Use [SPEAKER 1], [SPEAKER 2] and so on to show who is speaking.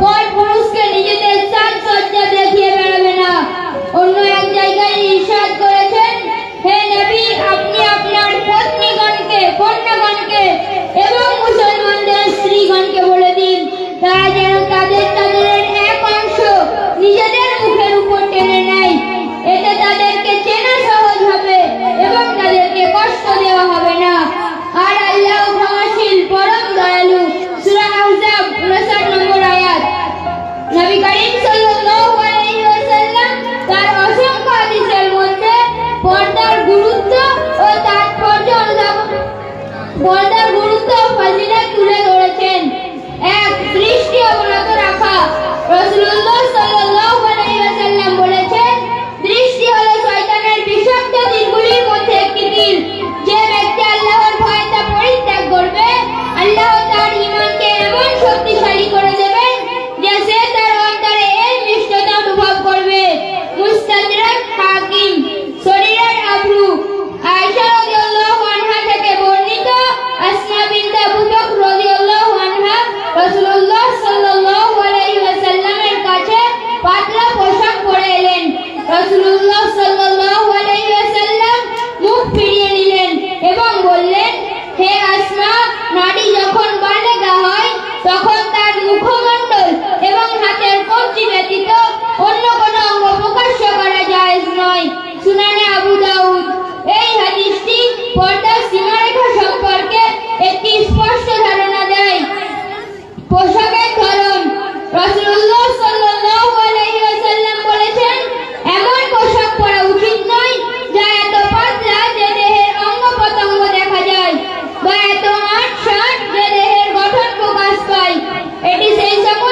[SPEAKER 1] পর পুরুষকে নিজেদের সাজসজ্জা দেখিয়ে বেড়াবে না। অন্য এক জায়গায় ইরশাদ করেছেন, হে নবী, আপনি আপনার পত্নীগণকে, কন্যাগণকে এবং মুসলমানদের স্ত্রীগণকে বলে দিন তারা যেন তাদের এক অংশ নিজেদের মুখের উপর টেনে নেয়। এতে তাদেরকে চেনা সহজ হবে এবং তাদেরকে কষ্ট দেওয়া হবে না। আর আল্লাহ ক্ষমাশীল, পরম দয়ালু। সূরা আহজাব 59 নম্বর আয়াত। নবী করিম সাল্লাল্লাহু আলাইহি ওয়াসাল্লাম তার অসংখ্য হাদিসের মধ্যে পর্দার গুরুত্ব ও তাৎপর্য পর্দার গুরুত্ব ও ফজিলত তুলে ধরেছেন। এক, দৃষ্টি অবনত রাখা। রাসূলুল্লাহ সাল্লাল্লাহু আলাইহি ওয়াসাল্লাম বলেছেন, দৃষ্টি হলো শয়তানের বিষাক্ত তীরগুলির মধ্যে একটি তীর। যে ব্যক্তি আল্লাহর ভয়ে তা পরিত্যাগ করবে, আল্লাহ তার ঈমানকে এমন শক্তিশালী করে দেবেন যে সে তার অন্তরে এই মিষ্টতা অনুভব করবে। মুস্তাদরাক হাকিম। শরীরের আবরু। আয়েশা রাদিয়াল্লাহু আনহা থেকে বর্ণিত, আসমা বিনত আবু বকর রাদিয়াল্লাহু আনহা রাসূলুল্লাহ সাল্লাল্লাহু আলাইহি ওয়াসাল্লামের কাছে পাতলা পোশাক পরে এলেন। রাসূলুল্লাহ সাল্লাল্লাহু আলাইহি ওয়াসাল্লাম মুখ ফিরিয়ে নিলেন এবং বললেন, হে আসমা, নারী যখন বালেগা হয় তখন তার মুখমণ্ডল এবং হাতের কবজি ব্যতীত অন্য কোনো অঙ্গ প্রকাশ্য করা জায়েজ নয়। সুনানে আবু দাউদ। এই হাদিসটি পর্দার সীমারেখা সম্পর্কে একটি স্পষ্ট ধারণা দেয়। পোশাকের ধরন। রাসূলুল্লাহ সাল্লাল্লাহু আলাইহি ওয়াসাল্লাম বলেছেন, এমন পোশাক পরা উচিত নয় যা এত পাতলা যে দেহের অঙ্গ প্রত্যঙ্গ দেখা যায়, বা এত আঁটসাঁট যে দেহের গঠন প্রকাশ পায়। এটি সেই সকল